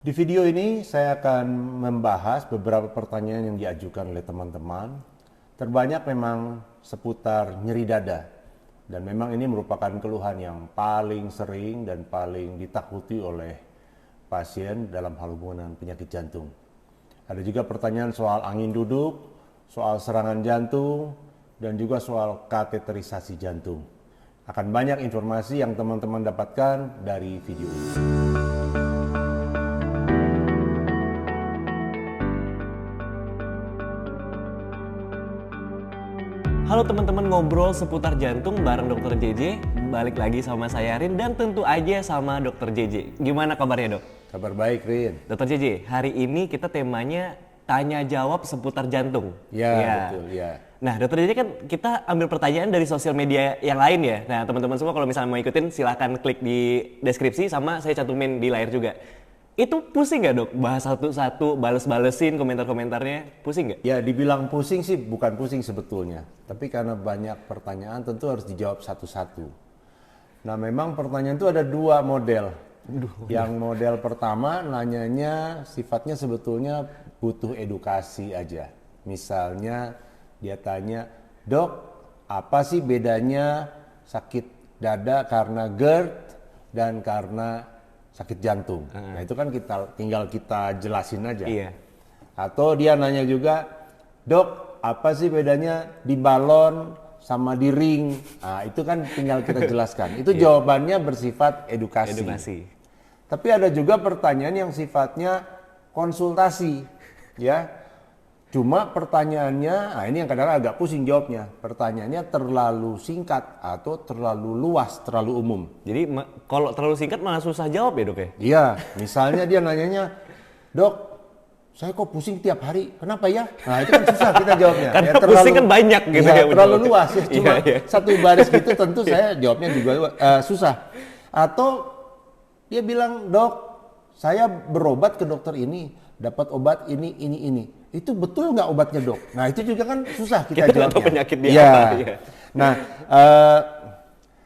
Di video ini saya akan membahas beberapa pertanyaan yang diajukan oleh teman-teman. Terbanyak memang seputar nyeri dada. Dan memang ini merupakan keluhan yang paling sering dan paling ditakuti oleh pasien dalam hal hubungan penyakit jantung. Ada juga pertanyaan soal angin duduk, soal serangan jantung, dan juga soal kateterisasi jantung. Akan banyak informasi yang teman-teman dapatkan dari video ini. Halo teman-teman, ngobrol seputar jantung bareng Dokter JJ. Balik lagi sama saya Rin dan tentu aja sama Dokter JJ. Gimana kabarnya, Dok? Kabar baik, Rin. Dokter JJ, hari ini kita temanya tanya jawab seputar jantung. Ya, betul, ya. Nah, Dokter JJ kan kita ambil pertanyaan dari sosial media yang lain ya. Nah, teman-teman semua kalau misalnya mau ikutin silahkan klik di deskripsi sama saya cantumin di layar juga. Itu pusing nggak, Dok? Bahas satu-satu, bales-balesin komentar-komentarnya, pusing nggak? Ya, dibilang pusing sih bukan pusing sebetulnya. Tapi karena banyak pertanyaan tentu harus dijawab satu-satu. Nah, memang pertanyaan itu ada dua model. Yang model pertama nanyanya sifatnya sebetulnya butuh edukasi aja. Misalnya dia tanya, "Dok, apa sih bedanya sakit dada karena GERD dan karena sakit jantung?" Nah, itu kan tinggal kita jelasin aja. Iya. Atau dia nanya juga, "Dok, apa sih bedanya di balon sama di ring?" Nah, itu kan tinggal kita jelaskan. Itu jawabannya bersifat edukasi. Tapi ada juga pertanyaan yang sifatnya konsultasi, ya. Cuma pertanyaannya, nah ini yang kadang agak pusing jawabnya. Pertanyaannya terlalu singkat atau terlalu luas, terlalu umum. Jadi kalau terlalu singkat malah susah jawab ya, Dok ya? Iya, misalnya dia nanyanya, "Dok, saya kok pusing tiap hari, kenapa ya?" Nah, itu kan susah kita jawabnya. Karena pusing kan banyak gitu ya. Terlalu luas ya, cuma Iya. satu baris gitu tentu saya jawabnya juga susah. Atau dia bilang, "Dok, saya berobat ke dokter ini, dapat obat ini. Itu betul nggak obatnya, Dok?" Nah, itu juga kan susah kita Kita nggak jawabnya. tahu penyakit dia Iya. apa. Iya. Nah,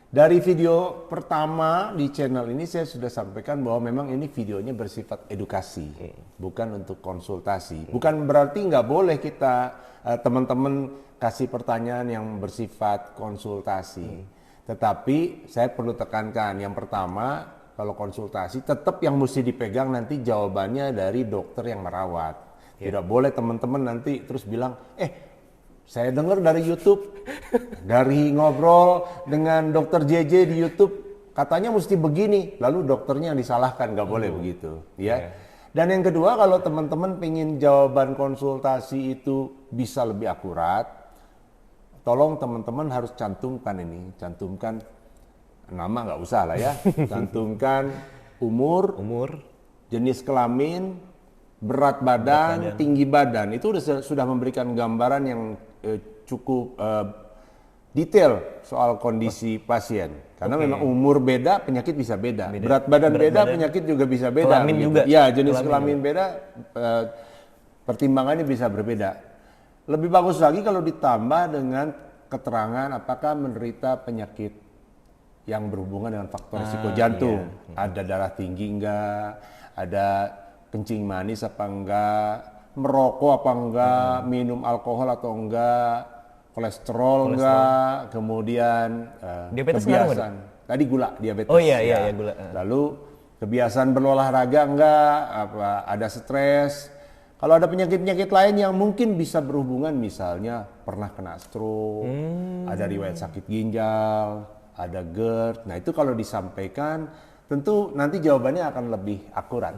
dari video pertama di channel ini saya sudah sampaikan bahwa memang ini videonya bersifat edukasi, bukan untuk konsultasi. Bukan berarti nggak boleh kita teman-teman kasih pertanyaan yang bersifat konsultasi. Tetapi saya perlu tekankan yang pertama, kalau konsultasi tetap yang mesti dipegang nanti jawabannya dari dokter yang merawat. Tidak boleh teman-teman nanti terus bilang, saya dengar dari YouTube, dari ngobrol dengan dokter JJ di YouTube, katanya mesti begini, lalu dokternya yang disalahkan, nggak boleh begitu, ya. Dan yang kedua, kalau teman-teman pengen jawaban konsultasi itu bisa lebih akurat, tolong teman-teman harus cantumkan nama nggak usah lah ya, cantumkan umur, jenis kelamin, berat badan, tinggi badan. Itu sudah memberikan gambaran yang cukup detail soal kondisi pasien. Karena memang umur beda, penyakit bisa beda. Berat badan beda, penyakit juga bisa beda. Kelamin gitu. juga. Ya, jenis kelamin beda, pertimbangannya bisa berbeda. Lebih bagus lagi kalau ditambah dengan keterangan apakah menderita penyakit yang berhubungan dengan faktor risiko jantung. Ada darah tinggi enggak, ada kencing manis apa enggak, merokok apa enggak, minum alkohol atau enggak, kolesterol enggak, kemudian Diabetes kebiasaan. Tadi diabetes. Oh iya, gula. Lalu kebiasaan berolahraga enggak, ada stres. Kalau ada penyakit-penyakit lain yang mungkin bisa berhubungan, misalnya pernah kena stroke, ada riwayat sakit ginjal, ada GERD. Nah, itu kalau disampaikan tentu nanti jawabannya akan lebih akurat.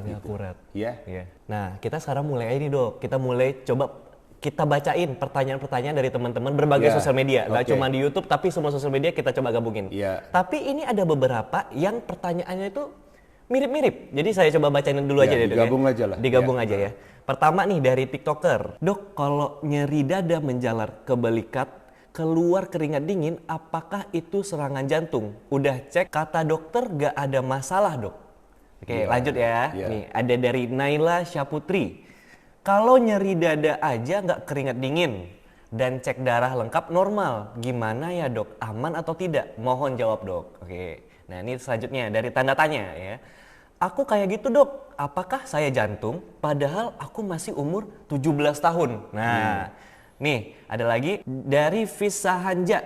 Ya. Nah, kita sekarang mulai ini, Dok. Kita mulai coba kita bacain pertanyaan-pertanyaan dari teman-teman berbagai sosial media. Nggak cuma di YouTube, tapi semua sosial media kita coba gabungin. Tapi ini ada beberapa yang pertanyaannya itu mirip-mirip. Jadi saya coba bacain dulu aja deh, Dok. Digabung aja lah. Digabung aja ya. Pertama nih dari TikToker. "Dok, kalau nyeri dada menjalar ke belikat, keluar keringat dingin, apakah itu serangan jantung? Udah cek, kata dokter gak ada masalah, Dok." Oke, lanjut ya. Nih, ada dari Naila Syaputri. "Kalau nyeri dada aja gak keringat dingin dan cek darah lengkap normal, gimana ya, Dok? Aman atau tidak? Mohon jawab, Dok." Oke. Nah, ini selanjutnya dari tanda tanya ya. aku kayak gitu dok, apakah saya jantung? Padahal aku masih umur 17 tahun. Nah, nih ada lagi dari Visa Hanja.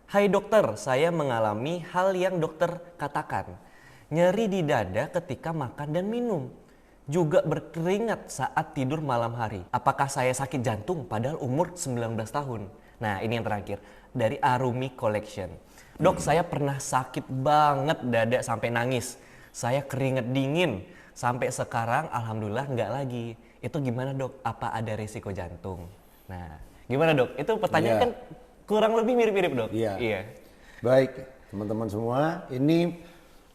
Hai dokter, saya mengalami hal yang dokter katakan. Nyeri di dada ketika makan dan minum. Juga berkeringat saat tidur malam hari. Apakah saya sakit jantung padahal umur 19 tahun? Nah ini yang terakhir, dari Arumi Collection. Dok, saya pernah sakit banget dada sampai nangis. Saya keringet dingin. Sampai sekarang alhamdulillah nggak lagi. Itu gimana dok? Apa ada risiko jantung? Nah gimana dok? Itu pertanyaan kan kurang lebih mirip-mirip dok? Iya. Baik teman-teman semua, ini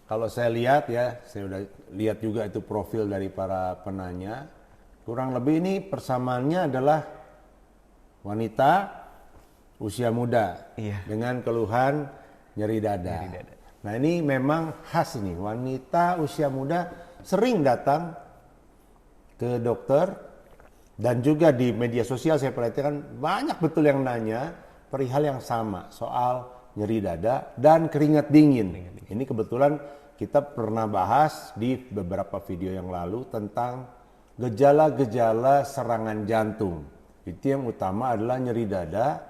kalau saya lihat ya, saya udah lihat juga itu profil dari para penanya. Kurang lebih ini persamaannya adalah wanita usia muda dengan keluhan nyeri dada. Nah ini memang khas ini, wanita usia muda sering datang ke dokter dan juga di media sosial saya perhatikan banyak betul yang nanya perihal yang sama soal nyeri dada dan keringat dingin. Ini kebetulan kita pernah bahas di beberapa video yang lalu tentang gejala-gejala serangan jantung. Itu yang utama adalah nyeri dada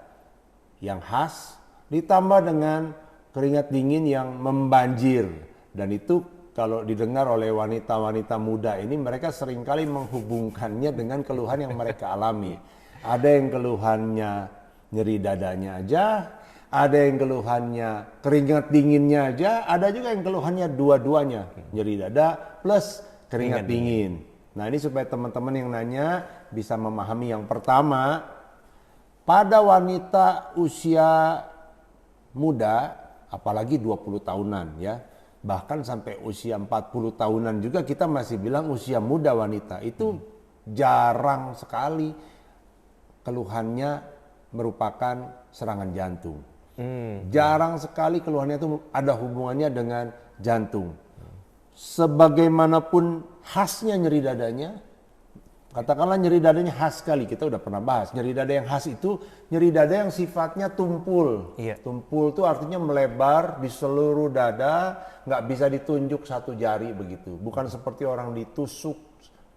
yang khas ditambah dengan keringat dingin yang membanjir. Dan itu kalau didengar oleh wanita-wanita muda ini, mereka seringkali menghubungkannya dengan keluhan yang mereka alami. Ada yang keluhannya nyeri dadanya aja, ada yang keluhannya keringat dinginnya aja, ada juga yang keluhannya dua-duanya, nyeri dada plus keringat dingin. Nah ini supaya teman-teman yang nanya bisa memahami. Yang pertama, pada wanita usia muda, apalagi 20 tahunan ya, bahkan sampai usia 40 tahunan juga kita masih bilang usia muda wanita, itu jarang sekali keluhannya merupakan serangan jantung. Jarang sekali keluhannya itu ada hubungannya dengan jantung. Sebagaimanapun khasnya nyeri dadanya, katakanlah nyeri dadanya khas sekali, kita udah pernah bahas. Nyeri dada yang khas itu nyeri dada yang sifatnya tumpul. Tumpul itu artinya melebar di seluruh dada, nggak bisa ditunjuk satu jari begitu. Bukan seperti orang ditusuk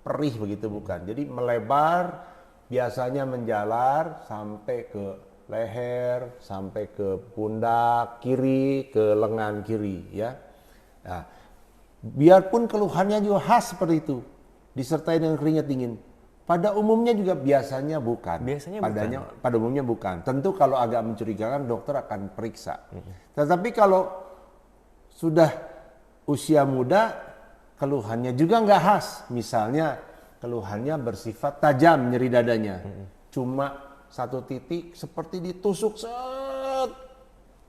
perih begitu, bukan. Jadi melebar, biasanya menjalar sampai ke leher, sampai ke pundak kiri, ke lengan kiri ya. Nah, biarpun keluhannya juga khas seperti itu, disertai dengan keringat dingin, pada umumnya juga biasanya bukan. Pada umumnya bukan. Tentu kalau agak mencurigakan dokter akan periksa. Tetapi kalau sudah usia muda, keluhannya juga nggak khas. Misalnya keluhannya bersifat tajam nyeri dadanya, cuma satu titik seperti ditusuk set,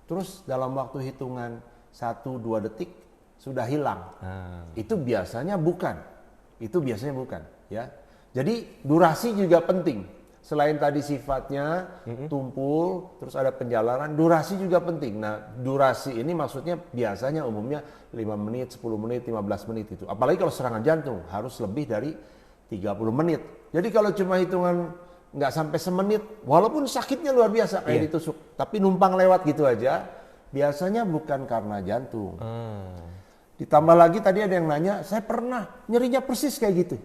terus dalam waktu hitungan 1-2 detik sudah hilang. Itu biasanya bukan. Ya. Jadi durasi juga penting. Selain tadi sifatnya tumpul, terus ada penjalaran, durasi juga penting. Nah, durasi ini maksudnya biasanya umumnya 5 menit, 10 menit, 15 menit itu. Apalagi kalau serangan jantung harus lebih dari 30 menit. Jadi kalau cuma hitungan nggak sampai semenit, walaupun sakitnya luar biasa kayak ditusuk, tapi numpang lewat gitu aja, biasanya bukan karena jantung. Ditambah lagi tadi ada yang nanya, saya pernah nyerinya persis kayak gitu,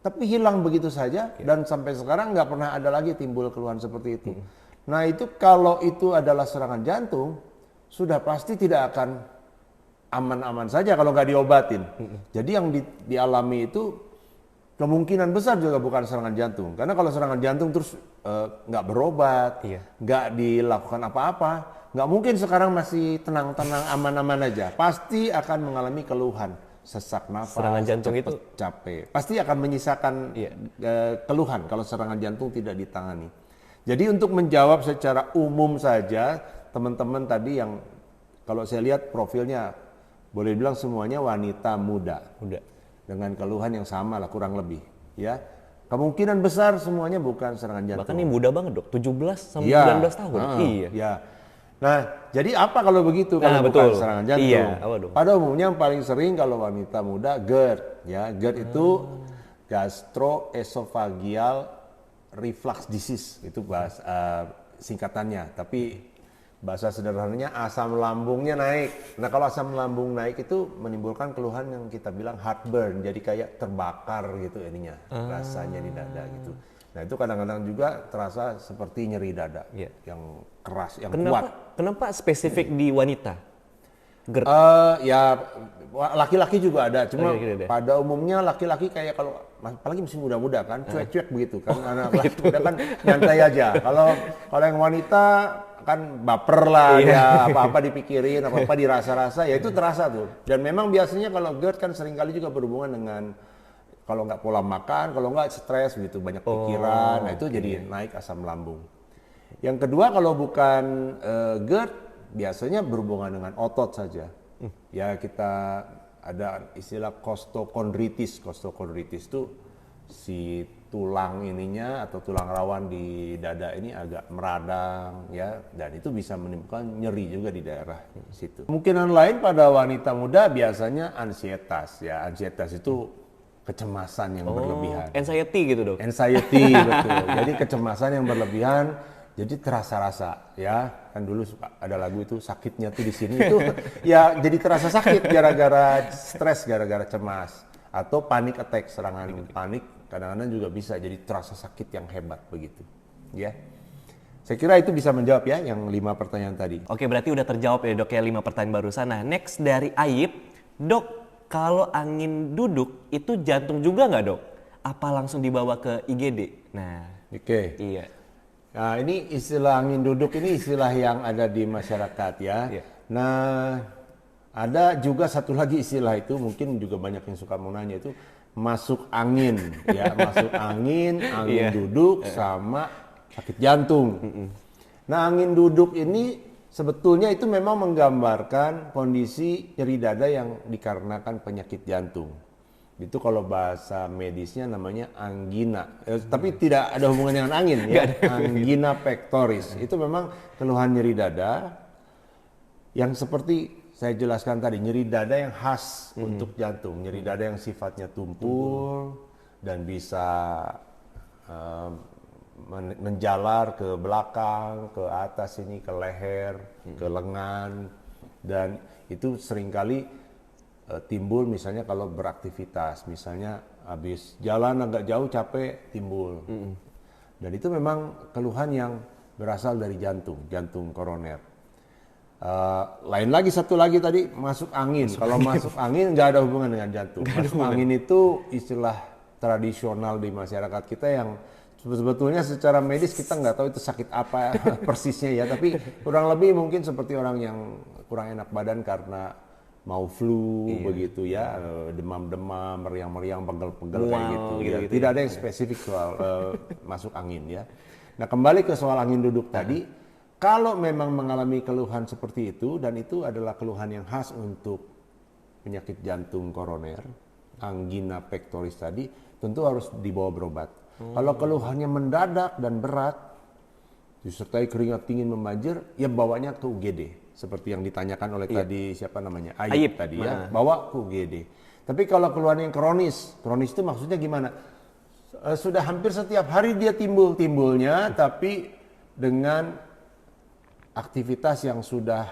tapi hilang begitu saja dan sampai sekarang nggak pernah ada lagi timbul keluhan seperti itu. Nah itu kalau itu adalah serangan jantung, sudah pasti tidak akan aman-aman saja kalau nggak diobatin. Jadi yang dialami itu kemungkinan besar juga bukan serangan jantung. Karena kalau serangan jantung terus nggak berobat, nggak dilakukan apa-apa, nggak mungkin sekarang masih tenang-tenang, aman-aman aja. Pasti akan mengalami keluhan, sesak nafas, serangan jantung itu capek. Pasti akan menyisakan keluhan kalau serangan jantung tidak ditangani. Jadi untuk menjawab secara umum saja, teman-teman tadi yang kalau saya lihat profilnya, boleh bilang semuanya wanita muda. Dengan keluhan yang sama lah kurang lebih ya. Kemungkinan besar semuanya bukan serangan jantung. Bahkan ini muda banget dok, 17 sampai 19 tahun. Iya. Nah, jadi apa kalau begitu kalau bukan serangan jantung? Pada umumnya yang paling sering kalau wanita muda GERD ya. GERD itu gastroesophageal reflux disease, itu bahasa singkatannya. Tapi Bahasa sederhananya asam lambungnya naik. Nah kalau asam lambung naik itu menimbulkan keluhan yang kita bilang heartburn, jadi kayak terbakar gitu ininya, rasanya di dada gitu. Nah itu kadang-kadang juga terasa seperti nyeri dada yang keras, yang kuat. Kenapa spesifik di wanita? Ya laki-laki juga ada, cuma pada umumnya laki-laki kayak kalau apalagi masih muda-muda kan cuek-cuek begitu kan, anak laki muda kan nyantai aja. Kalau yang wanita kan baper lah, ya apa-apa dipikirin, apa-apa dirasa-rasa, ya itu terasa tuh. Dan memang biasanya kalau GERD kan seringkali juga berhubungan dengan kalau nggak pola makan, kalau nggak stres gitu, banyak pikiran, nah itu jadi naik asam lambung. Yang kedua kalau bukan GERD, biasanya berhubungan dengan otot saja. Ya kita ada istilah kostokondritis. Kostokondritis itu si tulang ininya atau tulang rawan di dada ini agak meradang ya, dan itu bisa menimbulkan nyeri juga di daerah situ. Kemungkinan lain pada wanita muda biasanya ansietas ya. Ansietas itu kecemasan yang berlebihan. Anxiety gitu dok? Anxiety betul. Jadi kecemasan yang berlebihan, jadi terasa-rasa ya. Kan dulu suka ada lagu itu sakitnya tuh di sini itu ya jadi terasa sakit gara-gara stres, gara-gara cemas atau panic attack, serangan panik. Kadang-kadang juga bisa jadi terasa sakit yang hebat begitu, ya. Saya kira itu bisa menjawab ya yang 5 pertanyaan tadi. Oke, berarti udah terjawab ya dok ya 5 pertanyaan barusan. Nah, next dari Aib, dok, kalau angin duduk itu jantung juga nggak dok? Apa langsung dibawa ke IGD? Nah, oke. Iya. Nah, ini istilah angin duduk ini istilah yang ada di masyarakat ya. Iya. Nah, ada juga satu lagi istilah itu, mungkin juga banyak yang suka mau nanya itu masuk angin ya, masuk angin duduk sama sakit jantung. Nah, angin duduk ini sebetulnya itu memang menggambarkan kondisi nyeri dada yang dikarenakan penyakit jantung. Itu kalau bahasa medisnya namanya angina. Tapi tidak ada hubungan dengan angin ya. Angina pectoris. Itu memang keluhan nyeri dada yang seperti saya jelaskan tadi, nyeri dada yang khas untuk jantung, nyeri dada yang sifatnya tumpul dan bisa menjalar ke belakang, ke atas ini, ke leher, ke lengan, dan itu seringkali timbul misalnya kalau beraktivitas, misalnya habis jalan agak jauh capek timbul, dan itu memang keluhan yang berasal dari jantung koroner. Lain lagi satu lagi tadi masuk angin. Kalau masuk angin nggak ada hubungan dengan jantung. Masuk angin itu istilah tradisional di masyarakat kita yang sebetulnya secara medis kita nggak tahu itu sakit apa persisnya ya. Tapi kurang lebih mungkin seperti orang yang kurang enak badan karena mau flu begitu ya, demam-demam, meriang-meriang, pegel-pegel kayak gitu. Ya. Tidak ada yang spesifik soal masuk angin ya. Nah kembali ke soal angin duduk tadi. Kalau memang mengalami keluhan seperti itu, dan itu adalah keluhan yang khas untuk penyakit jantung koroner, angina pectoris tadi, tentu harus dibawa berobat. Kalau keluhannya mendadak dan berat, disertai keringat dingin membanjir, ya bawanya ke UGD. Seperti yang ditanyakan oleh tadi, siapa namanya? Aib tadi ya, bawa ke UGD. Tapi kalau keluhan yang kronis itu maksudnya gimana? Sudah hampir setiap hari dia timbulnya, tapi dengan aktivitas yang sudah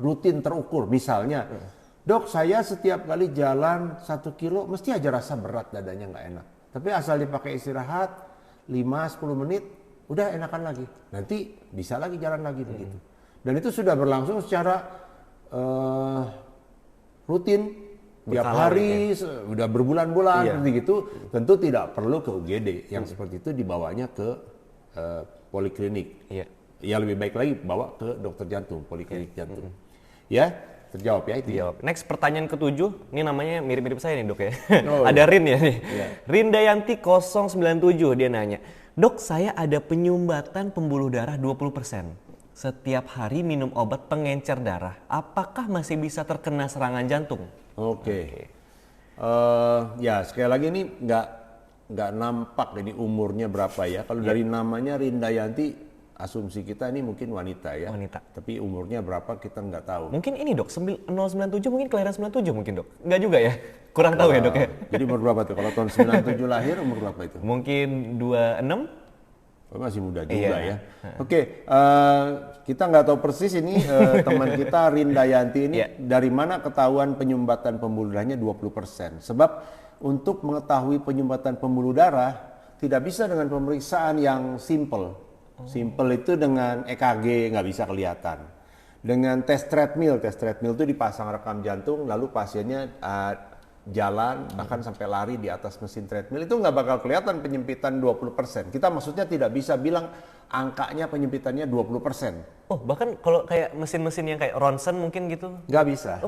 rutin terukur. Misalnya, dok saya setiap kali jalan 1 kilo mesti aja rasa berat dadanya nggak enak. Tapi asal dipakai istirahat 5-10 menit, udah enakan lagi. Nanti bisa lagi jalan lagi begitu. Dan itu sudah berlangsung secara rutin. Tiap hari, udah berbulan-bulan begitu. Tentu tidak perlu ke UGD. Yang seperti itu dibawanya ke poliklinik. Ya lebih baik lagi bawa ke dokter jantung, poliklinik jantung. Ya, terjawab ya itu. Next pertanyaan ke-7, ini namanya mirip-mirip saya nih dok ya. Ada Rin ya nih. Rin Dayanti 097 dia nanya, dok saya ada penyumbatan pembuluh darah 20%. Setiap hari minum obat pengencer darah, apakah masih bisa terkena serangan jantung? Ya sekali lagi ini nggak nampak ini umurnya berapa ya. Kalau dari namanya Rin Dayanti, asumsi kita ini mungkin wanita ya. Tapi umurnya berapa kita nggak tahu. Mungkin ini dok, 097 mungkin kelahiran 97 mungkin dok. Nggak juga ya? Kurang tahu ya dok ya. Jadi umur berapa tuh? Kalau tahun 97 lahir umur berapa itu? Mungkin 26? Masih muda juga ya. Oke, kita nggak tahu persis ini teman kita Rindayanti ini dari mana ketahuan penyumbatan pembuluh darahnya 20%. Sebab untuk mengetahui penyumbatan pembuluh darah tidak bisa dengan pemeriksaan yang simple. Simple itu dengan EKG nggak bisa kelihatan. Dengan tes treadmill itu dipasang rekam jantung lalu pasiennya jalan bahkan sampai lari di atas mesin treadmill itu nggak bakal kelihatan penyempitan 20%. Kita maksudnya tidak bisa bilang angkanya penyempitannya 20%. Oh, bahkan kalau kayak mesin-mesin yang kayak ronsen mungkin gitu? Nggak bisa.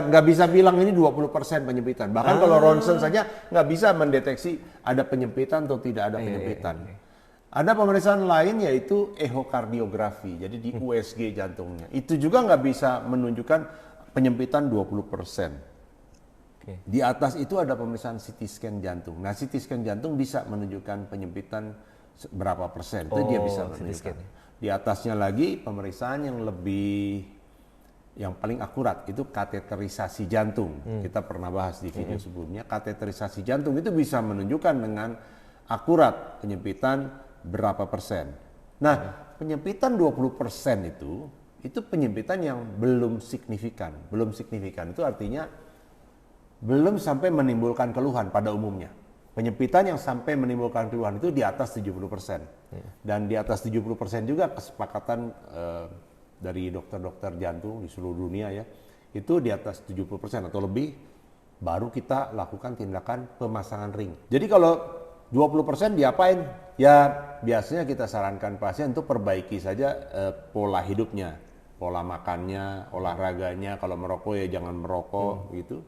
Nggak bisa bilang ini 20% penyempitan. Bahkan kalau ronsen saja nggak bisa mendeteksi ada penyempitan atau tidak ada penyempitan. Ada pemeriksaan lain yaitu ehokardiografi. Jadi di USG jantungnya. Itu juga nggak bisa menunjukkan penyempitan 20%. Di atas itu ada pemeriksaan CT scan jantung. Nah, CT scan jantung bisa menunjukkan penyempitan berapa persen. Itu dia bisa menunjukkan. Di atasnya lagi pemeriksaan yang paling akurat itu kateterisasi jantung. Kita pernah bahas di video sebelumnya. Kateterisasi jantung itu bisa menunjukkan dengan akurat penyempitan berapa persen. Nah, penyempitan 20% itu penyempitan yang belum signifikan. Belum signifikan itu artinya belum sampai menimbulkan keluhan pada umumnya. Penyempitan yang sampai menimbulkan keluhan itu di atas 70%. Dan di atas 70% juga kesepakatan dari dokter-dokter jantung di seluruh dunia ya, itu di atas 70% atau lebih, baru kita lakukan tindakan pemasangan ring. Jadi kalau 20% diapain? Ya biasanya kita sarankan pasien untuk perbaiki saja pola hidupnya, pola makannya, olahraganya, kalau merokok ya jangan merokok gitu.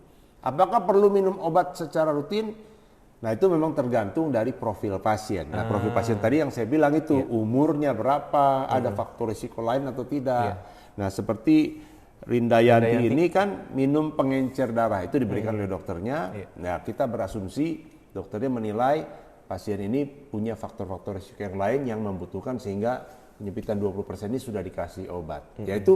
Apakah perlu minum obat secara rutin? Nah itu memang tergantung dari profil pasien. Nah profil pasien tadi yang saya bilang itu umurnya berapa, ada faktor risiko lain atau tidak. Nah seperti Rindayanti ini kan minum pengencer darah itu diberikan oleh dokternya. Nah kita berasumsi dokternya menilai pasien ini punya faktor-faktor risiko yang lain yang membutuhkan sehingga penyempitan 20% ini sudah dikasih obat. Yaitu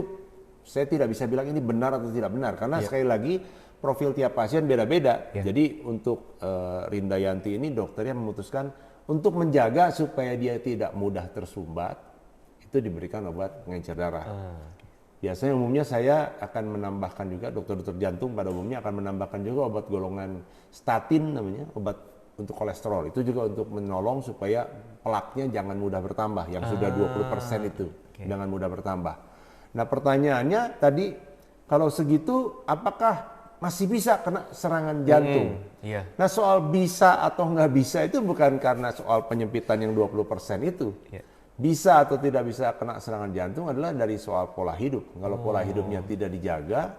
saya tidak bisa bilang ini benar atau tidak benar karena sekali lagi profil tiap pasien beda-beda. Jadi untuk Rindayanti ini dokternya memutuskan untuk menjaga supaya dia tidak mudah tersumbat, itu diberikan obat pengencer darah. Biasanya umumnya saya akan menambahkan juga, dokter-dokter jantung pada umumnya akan menambahkan juga obat golongan statin namanya, obat untuk kolesterol. Itu juga untuk menolong supaya plaknya jangan mudah bertambah, yang sudah 20% itu jangan mudah bertambah. Nah pertanyaannya tadi, kalau segitu apakah masih bisa kena serangan jantung? Nah soal bisa atau nggak bisa itu bukan karena soal penyempitan yang 20% itu. Bisa atau tidak bisa kena serangan jantung adalah dari soal pola hidup. Kalau pola hidupnya tidak dijaga,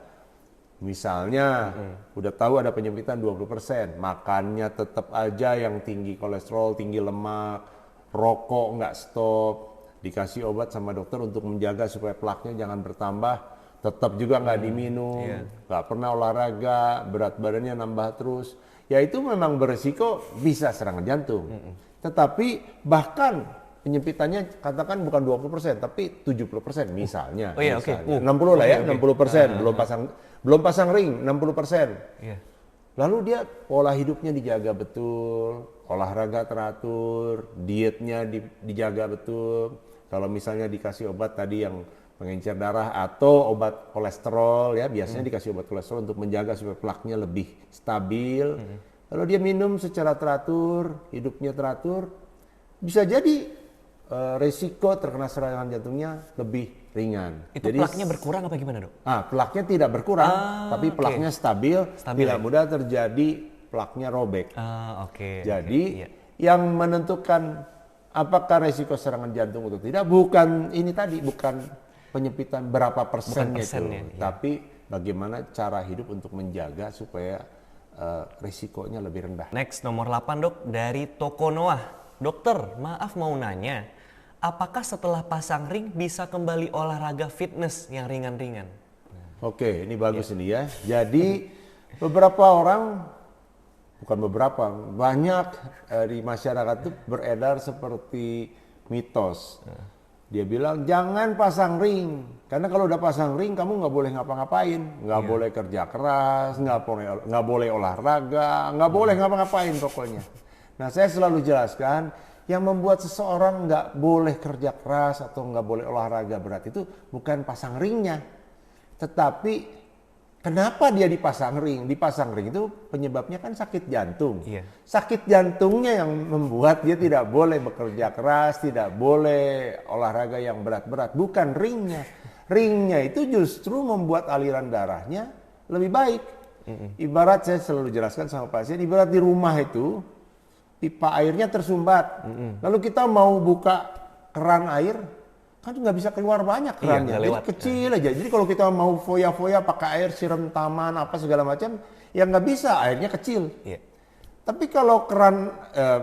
misalnya udah tahu ada penyempitan 20%, makannya tetap aja yang tinggi kolesterol, tinggi lemak, rokok nggak stop, dikasih obat sama dokter untuk menjaga supaya plaknya jangan bertambah, tetap juga nggak diminum, nggak pernah olahraga, berat badannya nambah terus, ya itu memang berisiko bisa serangan jantung. Tetapi bahkan penyempitannya katakan bukan 20%, tapi 70% misalnya. 60 lah ya, 60%, belum pasang ring, 60%. Lalu dia pola hidupnya dijaga betul, olahraga teratur, dietnya dijaga betul. Kalau misalnya dikasih obat tadi yang pengencer darah atau obat kolesterol ya, biasanya dikasih obat kolesterol untuk menjaga supaya plaknya lebih stabil. Lalu dia minum secara teratur, hidupnya teratur, bisa jadi resiko terkena serangan jantungnya lebih ringan. Itu jadi, plaknya berkurang apa gimana dok? Plaknya tidak berkurang, tapi plaknya stabil, tidak mudah terjadi plaknya robek. Jadi yang menentukan apakah resiko serangan jantung atau tidak bukan ini tadi, bukan penyempitan berapa persennya itu, tapi bagaimana cara hidup untuk menjaga supaya risikonya lebih rendah. Next, nomor 8 dok, dari Toko Noah. Dokter, maaf mau nanya, apakah setelah pasang ring bisa kembali olahraga fitness yang ringan-ringan? Oke, ini bagus ini ya. Jadi beberapa orang, bukan beberapa, banyak di masyarakat itu beredar seperti mitos. Dia bilang jangan pasang ring, karena kalau udah pasang ring kamu nggak boleh ngapa-ngapain, nggak boleh kerja keras, nggak boleh olahraga, nggak boleh ngapa-ngapain pokoknya. Nah saya selalu jelaskan Yang membuat seseorang nggak boleh kerja keras atau nggak boleh olahraga berat itu bukan pasang ringnya. Tetapi kenapa dia dipasang ring? Dipasang ring itu penyebabnya kan sakit jantung. Iya. Sakit jantungnya yang membuat dia tidak boleh bekerja keras, tidak boleh olahraga yang berat-berat. Bukan ringnya. Ringnya itu justru membuat aliran darahnya lebih baik. Ibarat saya selalu jelaskan sama pasien, ibarat di rumah itu pipa airnya tersumbat. Lalu kita mau buka keran air, kan nggak bisa keluar banyak kerannya. Jadi kecil aja. Jadi kalau kita mau foya-foya pakai air siram taman apa segala macam, ya nggak bisa, airnya kecil. Iya. Tapi kalau keran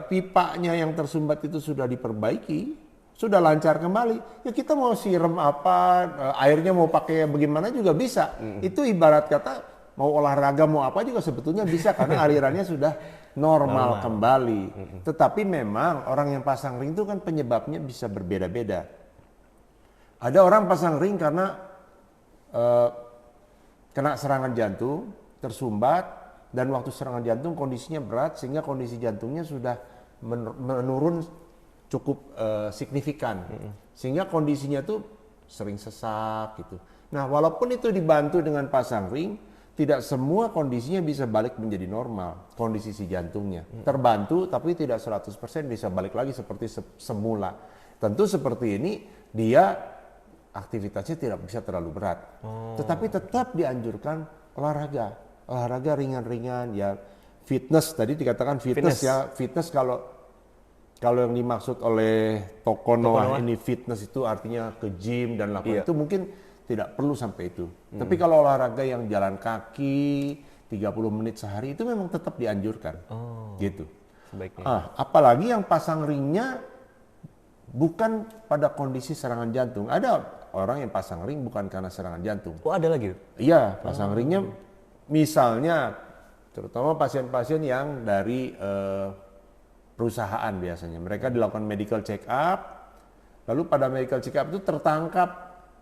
pipanya yang tersumbat itu sudah diperbaiki, sudah lancar kembali, ya kita mau siram apa, airnya mau pakai bagaimana juga bisa. Itu ibarat kata mau olahraga mau apa juga sebetulnya bisa karena alirannya sudah normal kembali. Tetapi memang orang yang pasang ring itu kan penyebabnya bisa berbeda-beda. Ada orang pasang ring karena kena serangan jantung, tersumbat, dan waktu serangan jantung kondisinya berat sehingga kondisi jantungnya sudah menurun cukup signifikan. Sehingga kondisinya tuh sering sesak gitu. Nah, walaupun itu dibantu dengan pasang ring, tidak semua kondisinya bisa balik menjadi normal, kondisi si jantungnya. Terbantu tapi tidak 100% bisa balik lagi seperti semula. Tentu seperti ini dia aktivitasnya tidak bisa terlalu berat. Tetapi tetap dianjurkan olahraga ringan-ringan ya, fitness tadi dikatakan fitness ya, fitness kalau yang dimaksud oleh Toko Noah ini fitness itu artinya ke gym dan lakukan itu mungkin tidak perlu sampai itu. Tapi kalau olahraga yang jalan kaki 30 menit sehari itu memang tetap dianjurkan. Gitu. Sebaiknya. Apalagi yang pasang ringnya bukan pada kondisi serangan jantung. Ada orang yang pasang ring bukan karena serangan jantung. Oh, ada lagi? Iya, pasang ringnya misalnya terutama pasien-pasien yang dari perusahaan biasanya. Mereka dilakukan medical check up, lalu pada medical check up itu tertangkap,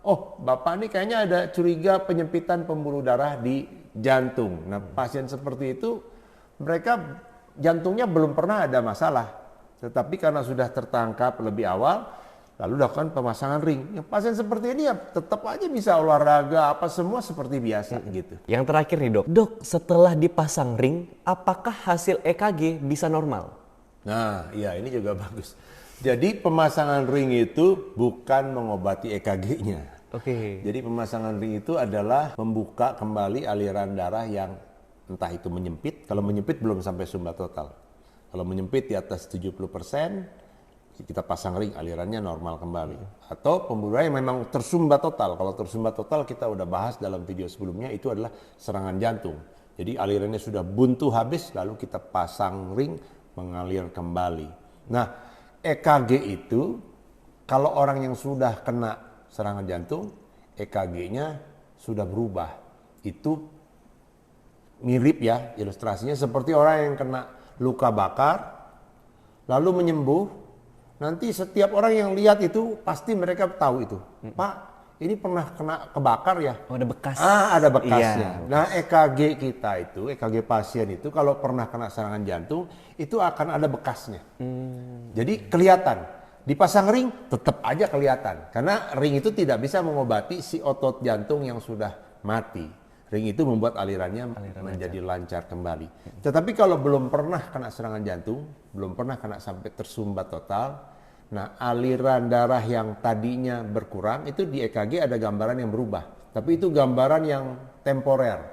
oh Bapak ini kayaknya ada curiga penyempitan pembuluh darah di jantung. Nah pasien seperti itu mereka jantungnya belum pernah ada masalah. Tetapi karena sudah tertangkap lebih awal, lalu lakukan pemasangan ring. Yang pasien seperti ini ya tetap aja bisa olahraga apa semua seperti biasa gitu. Yang terakhir nih dok. Dok, setelah dipasang ring, apakah hasil EKG bisa normal? Nah, iya ini juga bagus. Jadi pemasangan ring itu bukan mengobati EKG-nya. Oke. Jadi pemasangan ring itu adalah membuka kembali aliran darah yang entah itu menyempit. Kalau menyempit belum sampai sumbat total. Kalau menyempit di atas 70%, kita pasang ring alirannya normal kembali. Atau pembuluh darah yang memang tersumbat total. Kalau tersumbat total kita udah bahas dalam video sebelumnya itu adalah serangan jantung. Jadi alirannya sudah buntu habis lalu kita pasang ring mengalir kembali. Nah, EKG itu kalau orang yang sudah kena serangan jantung, EKG-nya sudah berubah. Itu mirip ya ilustrasinya seperti orang yang kena luka bakar lalu menyembuh. Nanti setiap orang yang lihat itu pasti mereka tahu itu. Pak, ini pernah kena kebakar ya? Oh, ada bekas. Ada bekasnya. Iya. Nah, EKG kita itu, EKG pasien itu kalau pernah kena serangan jantung, itu akan ada bekasnya. Jadi kelihatan. Dipasang ring, tetap aja kelihatan. Karena ring itu tidak bisa mengobati si otot jantung yang sudah mati. Ring itu membuat alirannya menjadi lancar kembali. Tetapi kalau belum pernah kena serangan jantung, belum pernah kena sampai tersumbat total, nah aliran darah yang tadinya berkurang itu di EKG ada gambaran yang berubah. Tapi itu gambaran yang temporer.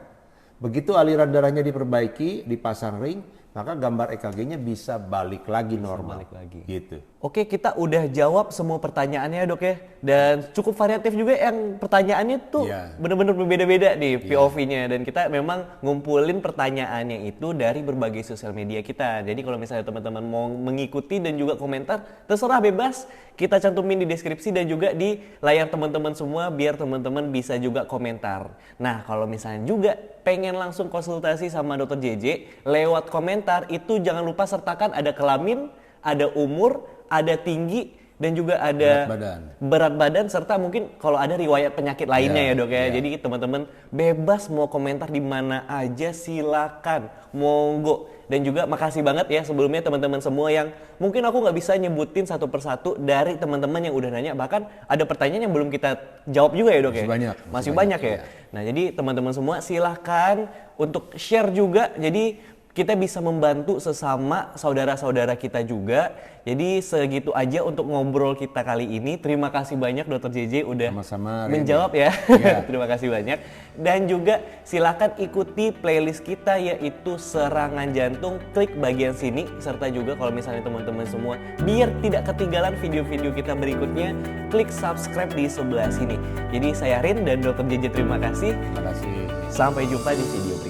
Begitu aliran darahnya diperbaiki, dipasang ring, maka gambar EKG-nya bisa balik lagi normal. Balik lagi. Gitu. Oke, kita udah jawab semua pertanyaannya dok ya. Dan cukup variatif juga yang pertanyaannya tuh bener-bener berbeda-beda nih POV-nya. Dan kita memang ngumpulin pertanyaannya itu dari berbagai sosial media kita. Jadi kalau misalnya teman-teman mau mengikuti dan juga komentar, terserah bebas. Kita cantumin di deskripsi dan juga di layar teman-teman semua biar teman-teman bisa juga komentar. Nah, kalau misalnya juga pengen langsung konsultasi sama Dr. JJ lewat komentar itu jangan lupa sertakan ada kelamin, ada umur, ada tinggi, dan juga ada berat badan serta mungkin kalau ada riwayat penyakit lainnya ya dok ya. Jadi teman-teman bebas mau komentar di mana aja, silakan, monggo. Dan juga makasih banget ya sebelumnya teman-teman semua yang mungkin aku nggak bisa nyebutin satu persatu dari teman-teman yang udah nanya, bahkan ada pertanyaan yang belum kita jawab juga ya dok ya. Masih banyak ya. Nah jadi teman-teman semua silahkan untuk share juga, jadi kita bisa membantu sesama saudara-saudara kita juga. Jadi segitu aja untuk ngobrol kita kali ini. Terima kasih banyak Dr. JJ udah menjawab ya. Terima kasih banyak. Dan juga silakan ikuti playlist kita yaitu Serangan Jantung. Klik bagian sini, serta juga kalau misalnya teman-teman semua biar tidak ketinggalan video-video kita berikutnya, klik subscribe di sebelah sini. Jadi saya Rin dan Dr. JJ terima kasih. Terima kasih. Sampai jumpa di video